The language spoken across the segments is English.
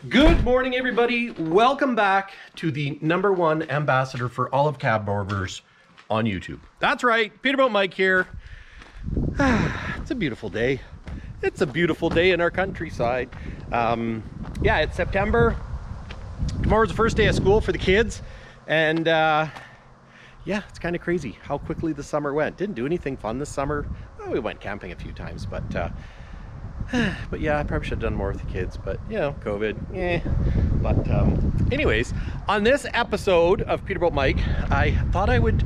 Good morning, everybody. Welcome back to the #1 ambassador for all of Cabovers on YouTube. That's right, Peterbilt Mike here. It's a beautiful day. It's a beautiful day in our countryside. Yeah, it's September. Tomorrow's the first day of school for the kids. And yeah, it's kind of crazy how quickly the summer went. Didn't do anything fun this summer. Well, we went camping a few times, but yeah, I probably should have done more with the kids, but you know, COVID, But anyways, on this episode of Peterbilt Mike, I thought I would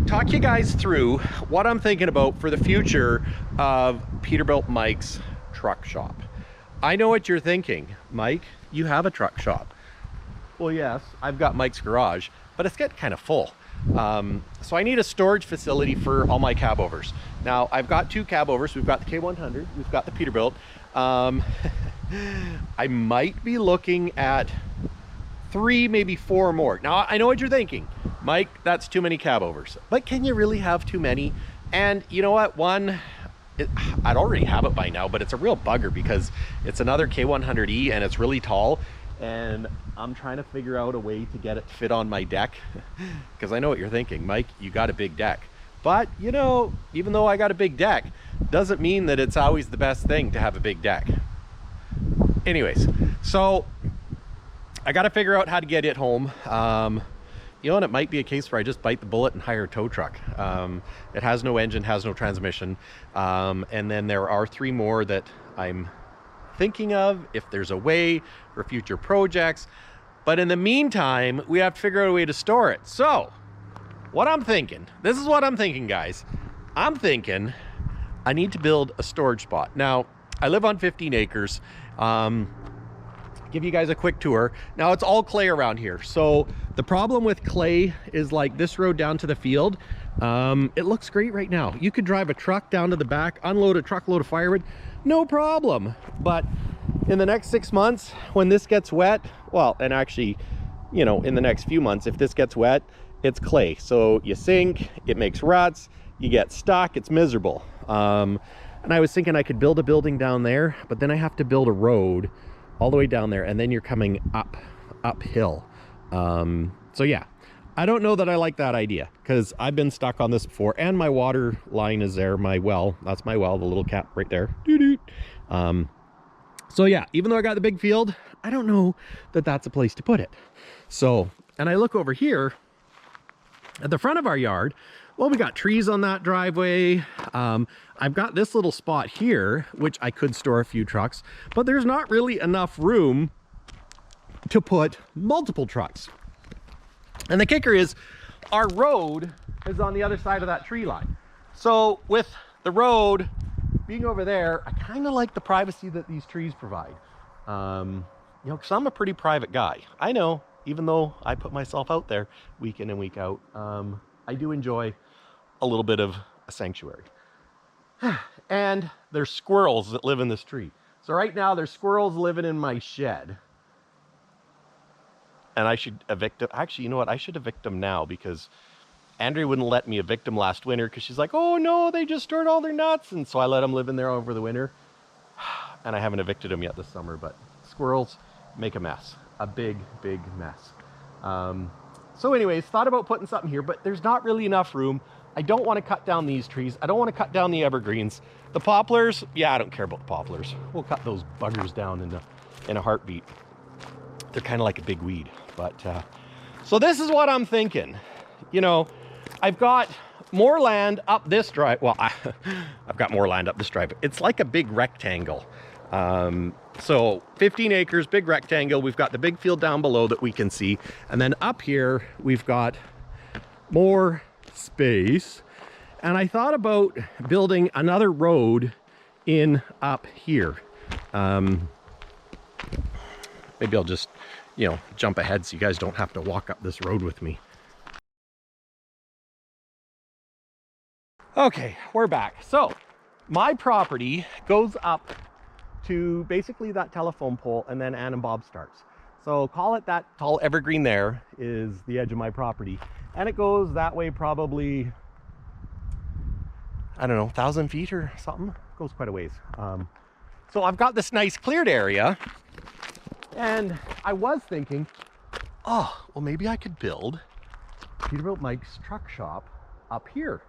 talk you guys through what I'm thinking about for the future of Peterbilt Mike's truck shop. I know what you're thinking, Mike, you have a truck shop. Well, yes, I've got Mike's garage, but it's getting kind of full. So I need a storage facility for all my cabovers. Now I've got 2 cabovers. We've got the K100, we've got the Peterbilt. I might be looking at 3, maybe 4 more. Now I know what you're thinking, Mike, that's too many cabovers, but can you really have too many? And you know what, I'd already have it by now, but it's a real bugger because it's another K100E and it's really tall. And I'm trying to figure out a way to get it to fit on my deck because I know what you're thinking, Mike, you got a big deck. But you know, even though I got a big deck, doesn't mean that it's always the best thing to have a big deck. Anyways, so I got to figure out how to get it home. You know, and it might be a case where I just bite the bullet and hire a tow truck. It has no engine, has no transmission. And then there are 3 more that I'm thinking of if there's a way for future projects. But in the meantime, we have to figure out a way to store it. So what I'm thinking, this is what I'm thinking, guys. I'm thinking I need to build a storage spot. Now, I live on 15 acres. Give you guys a quick tour. Now it's all clay around here. So the problem with clay is like this road down to the field. It looks great right now. You could drive a truck down to the back, unload a truckload of firewood, no problem. But in the next 6 months, when this gets wet, well, and actually, you know, in the next few months, if this gets wet, it's clay. So you sink, it makes ruts, you get stuck, it's miserable. And I was thinking I could build a building down there, but then I have to build a road all the way down there, and then you're coming uphill. So yeah, I don't know that I like that idea because I've been stuck on this before, and my water line is there, my well, that's my well, the little cap right there. So yeah, even though I got the big field, I don't know that that's a place to put it. So, and I look over here at the front of our yard. Well, we got trees on that driveway. I've got this little spot here, which I could store a few trucks, but there's not really enough room to put multiple trucks. And the kicker is our road is on the other side of that tree line. So with the road being over there, I kind of like the privacy that these trees provide. You know, because I'm a pretty private guy. I know, even though I put myself out there week in and week out, I do enjoy a little bit of a sanctuary. And there's squirrels that live in this tree. So right now there's squirrels living in my shed. And I should evict them. Actually, you know what? I should evict them now because Andrea wouldn't let me evict them last winter because she's like, oh no, they just stored all their nuts. And so I let them live in there over the winter. And I haven't evicted them yet this summer, but squirrels make a mess, a big, big mess. So anyways, thought about putting something here, but there's not really enough room. I don't want to cut down these trees. I don't want to cut down the evergreens. The poplars, yeah, I don't care about the poplars. We'll cut those buggers down in a heartbeat. They're kind of like a big weed. But so this is what I'm thinking. You know, I've got more land up this drive. Well, I've got more land up this drive. It's like a big rectangle. So 15 acres, big rectangle. We've got the big field down below that we can see. And then up here, we've got more space. And I thought about building another road in up here. Maybe I'll just, you know, jump ahead so you guys don't have to walk up this road with me. Okay, we're back. So my property goes up to basically that telephone pole, and then Ann and Bob starts. So call it that tall evergreen there is the edge of my property. And it goes that way probably, I don't know, 1,000 feet or something. It goes quite a ways. So I've got this nice cleared area And I was thinking, oh, well, maybe I could build Peterbilt Mike's truck shop up here.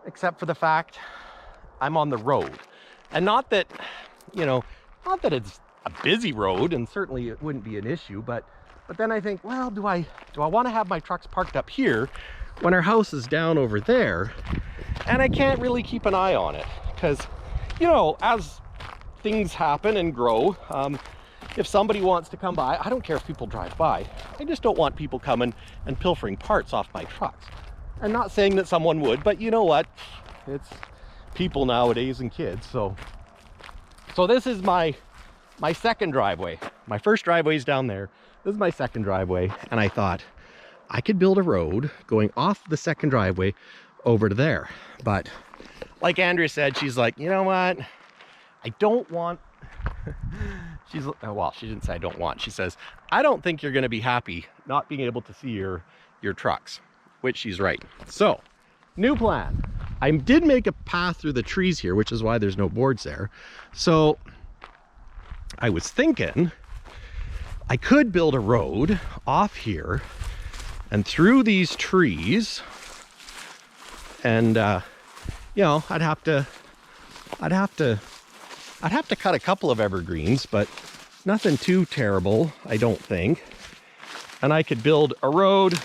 Except for the fact I'm on the road. And not that, you know, not that it's a busy road, and certainly it wouldn't be an issue, but then I think, well, do I want to have my trucks parked up here when our house is down over there? And I can't really keep an eye on it because, you know, as things happen and grow, if somebody wants to come by, I don't care if people drive by. I just don't want people coming and pilfering parts off my trucks. I'm not saying that someone would, but you know what? It's people nowadays and kids. So this is my second driveway. My first driveway is down there. This is my second driveway. And I thought I could build a road going off the second driveway over to there. But like Andrea said, she's like, you know what? I don't want, well, she didn't say I don't want. She says, I don't think you're going to be happy not being able to see your trucks, which she's right. So, new plan. I did make a path through the trees here, which is why there's no boards there. So, I was thinking I could build a road off here and through these trees, and you know, I'd have to cut a couple of evergreens, but nothing too terrible, I don't think. And I could build a road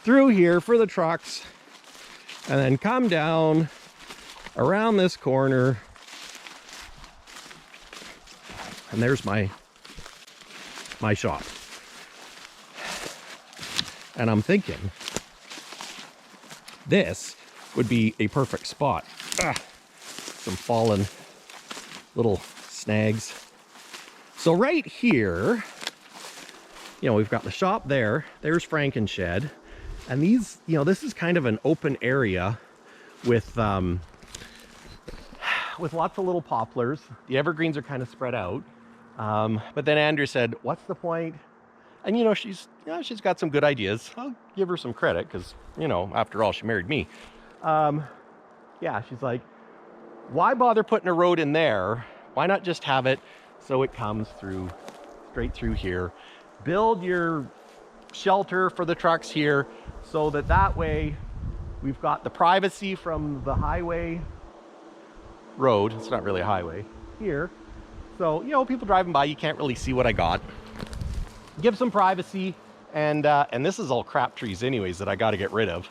through here for the trucks and then come down around this corner. And there's my shop. And I'm thinking this would be a perfect spot. Some fallen little snags. So right here, you know, we've got the shop there. There's Frankenshed. And these, you know, this is kind of an open area with lots of little poplars. The evergreens are kind of spread out. But then Andrea said, what's the point? And, you know, she's got some good ideas. I'll give her some credit because, you know, after all, she married me. Yeah, she's like, why bother putting a road in there? Why not just have it so it comes through, straight through here? Build your shelter for the trucks here so that way we've got the privacy from the highway road. It's not really a highway here. So, you know, people driving by, you can't really see what I got. Give some privacy, and this is all crap trees anyways that I got to get rid of.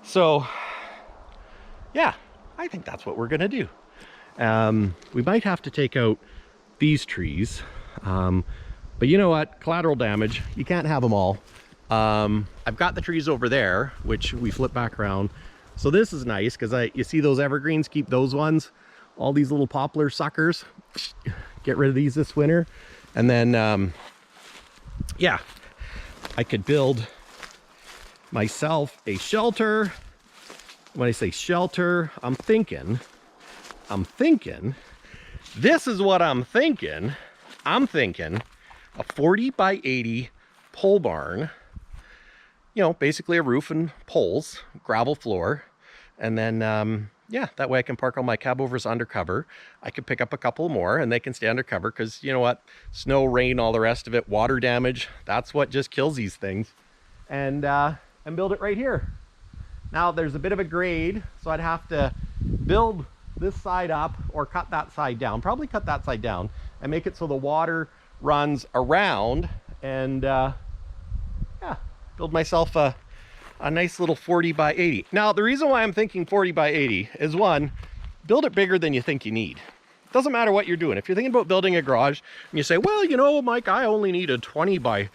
So, yeah, I think that's what we're gonna do. We might have to take out these trees, but you know what? Collateral damage. You can't have them all. I've got the trees over there, which we flip back around. So this is nice because you see those evergreens. Keep those ones. All these little poplar suckers. Get rid of these this winter, and then yeah, I could build myself a shelter. When I say shelter, I'm thinking, this is what I'm thinking. I'm thinking a 40 by 80 pole barn, you know, basically a roof and poles, gravel floor. And then, yeah, that way I can park all my cabovers undercover. I could pick up a couple more and they can stay undercover because, you know what, snow, rain, all the rest of it, water damage, that's what just kills these things. And build it right here. Now there's a bit of a grade, so I'd have to build this side up or cut that side down, probably cut that side down and make it so the water runs around, and yeah, build myself a nice little 40 by 80. Now the reason why I'm thinking 40 by 80 is, one, build it bigger than you think you need. Doesn't matter what you're doing. If you're thinking about building a garage and you say, well, you know, Mike, I only need a 20 by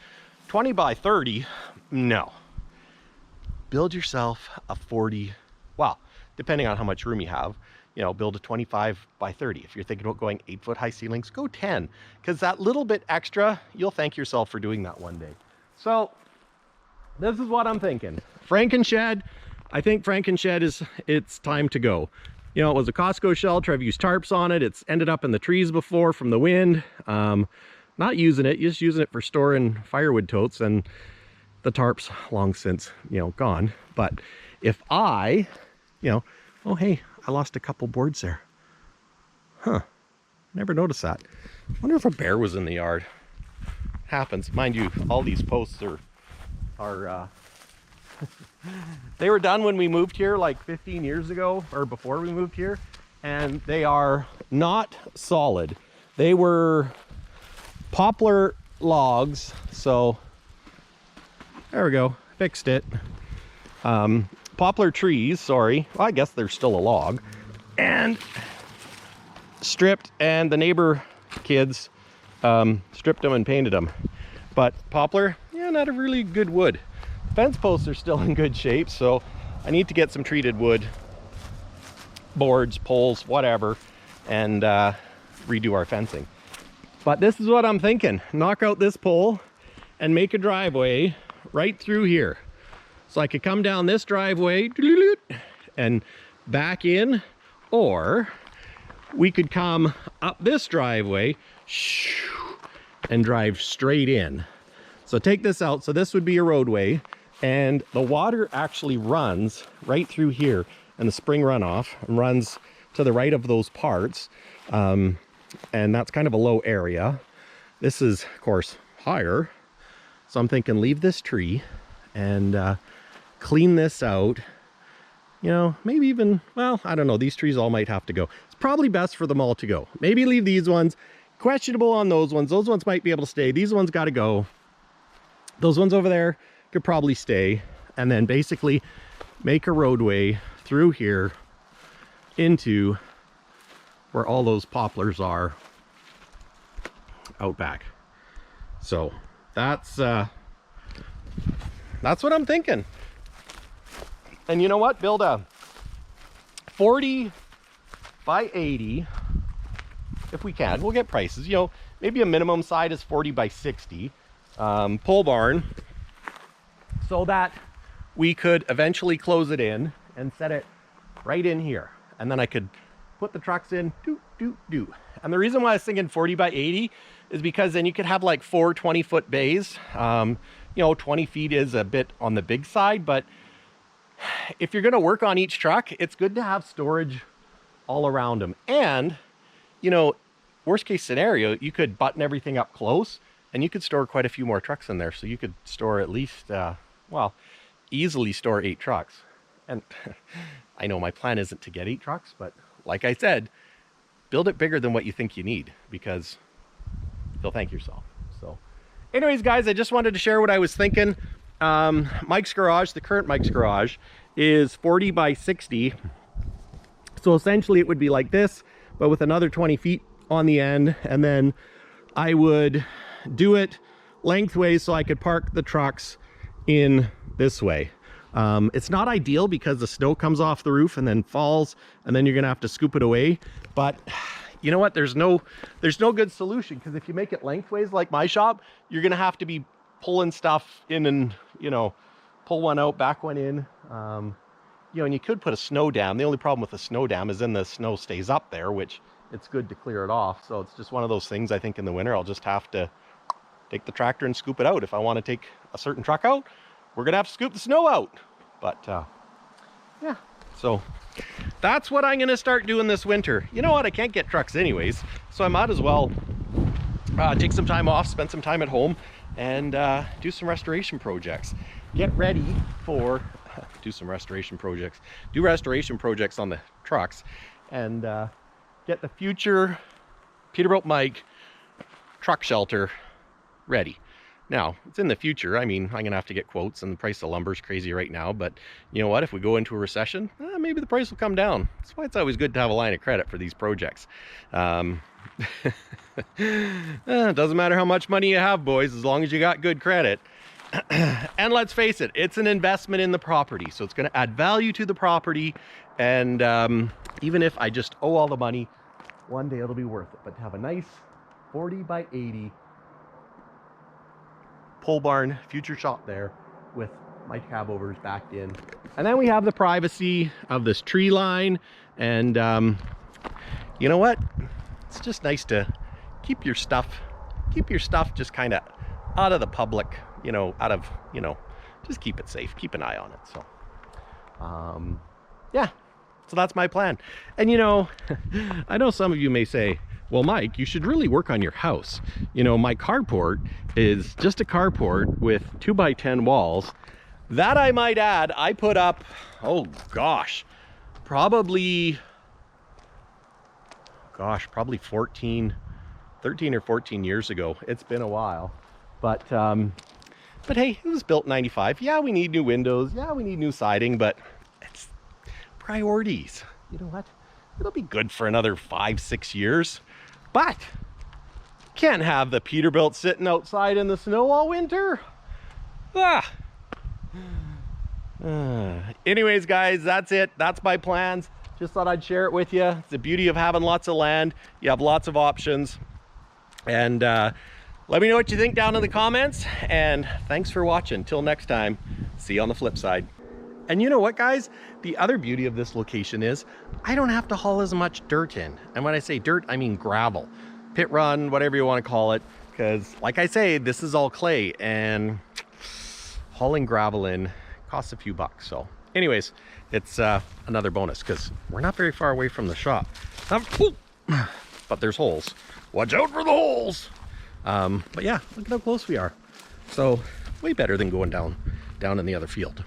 30. No. Build yourself a 40, well, depending on how much room you have, you know, build a 25 by 30. If you're thinking about going 8-foot high ceilings, go 10, because that little bit extra, you'll thank yourself for doing that one day. So this is what I'm thinking. Frankenshed, I think Frankenshed it's time to go. You know, it was a Costco shelter. I've used tarps on it. It's ended up in the trees before from the wind. Not using it, just using it for storing firewood totes, and the tarp's long since, you know, gone. But if I, you know, oh, hey, I lost a couple boards there. Huh. Never noticed that. Wonder if a bear was in the yard. Happens. Mind you, all these posts are they were done when we moved here like 15 years ago, or before we moved here, and they are not solid. They were poplar logs, so there we go, fixed it. Poplar trees, sorry. Well, I guess they're still a log. And stripped, and the neighbor kids stripped them and painted them. But poplar, yeah, not a really good wood. Fence posts are still in good shape, so I need to get some treated wood, boards, poles, whatever, and redo our fencing. But this is what I'm thinking. Knock out this pole and make a driveway right through here. So I could come down this driveway and back in, or we could come up this driveway and drive straight in. So take this out. So this would be a roadway, and the water actually runs right through here, and the spring runoff runs to the right of those parts. And that's kind of a low area. This is, of course, higher. So I'm thinking leave this tree and clean this out. You know, maybe even, well, I don't know. These trees all might have to go. It's probably best for them all to go. Maybe leave these ones. Questionable on those ones. Those ones might be able to stay. These ones got to go. Those ones over there could probably stay. And then basically make a roadway through here into where all those poplars are out back. So that's what I'm thinking. And you know what? Build a 40 by 80 if we can. We'll get prices. You know, maybe a minimum side is 40 by 60 pole barn, so that we could eventually close it in and set it right in here. And then I could put the trucks in, And the reason why I was thinking 40 by 80 is because then you could have like 4 20-foot bays. You know, 20 feet is a bit on the big side, but if you're going to work on each truck, it's good to have storage all around them. And, you know, worst case scenario, you could button everything up close and you could store quite a few more trucks in there. So you could store at least, well, easily store 8 trucks. And I know my plan isn't to get 8 trucks, but like I said, build it bigger than what you think you need, because you'll thank yourself. So anyways, guys, I just wanted to share what I was thinking. Mike's garage, the current Mike's garage, is 40 by 60. So essentially it would be like this, but with another 20 feet on the end. And then I would do it lengthways so I could park the trucks in this way. It's not ideal because the snow comes off the roof and then falls, and then you're gonna have to scoop it away. But you know what? There's no good solution, because if you make it lengthways like my shop, you're gonna have to be pulling stuff in and, you know, pull one out, back one in. You know, and you could put a snow dam. The only problem with a snow dam is then the snow stays up there, which it's good to clear it off. So it's just one of those things. I think in the winter I'll just have to take the tractor and scoop it out. If I want to take a certain truck out, we're gonna have to scoop the snow out. But yeah, so that's what I'm gonna start doing this winter. You know what? I can't get trucks anyways, so I might as well take some time off, spend some time at home, and do some restoration projects. Get ready for do restoration projects on the trucks, and get the future Peterbilt Mike truck shelter ready. Now, it's in the future. I mean, I'm gonna have to get quotes, and the price of lumber is crazy right now, but you know what? If we go into a recession, maybe the price will come down. That's why it's always good to have a line of credit for these projects. It doesn't matter how much money you have, boys, as long as you got good credit. And let's face it, it's an investment in the property, so it's going to add value to the property. And even if I just owe all the money, one day it'll be worth it. But to have a nice 40 by 80 pole barn future shop there with my cabovers backed in, and then we have the privacy of this tree line. And you know what, it's just nice to keep your stuff just kind of out of the public, you know, just keep it safe, keep an eye on it. So yeah, so that's my plan. And you know, I know some of you may say, well, Mike, you should really work on your house. You know, my carport is just a carport with 2x10 walls. That, I might add, I put up, oh gosh, probably 13 or 14 years ago. It's been a while. But hey, it was built in 95. Yeah, we need new windows. Yeah, we need new siding, but it's priorities. You know what? It'll be good for another 5-6 years. But can't have the Peterbilt sitting outside in the snow all winter. Anyways, guys, that's it. That's my plans. Just thought I'd share it with you. It's the beauty of having lots of land. You have lots of options. And let me know what you think down in the comments. And thanks for watching. Till next time, see you on the flip side. And you know what, guys? The other beauty of this location is I don't have to haul as much dirt in. And when I say dirt, I mean gravel, pit run, whatever you want to call it. Because like I say, this is all clay, and hauling gravel in costs a few bucks. So anyways, it's another bonus because we're not very far away from the shop. But there's holes. Watch out for the holes. But yeah, look at how close we are. So way better than going down in the other field.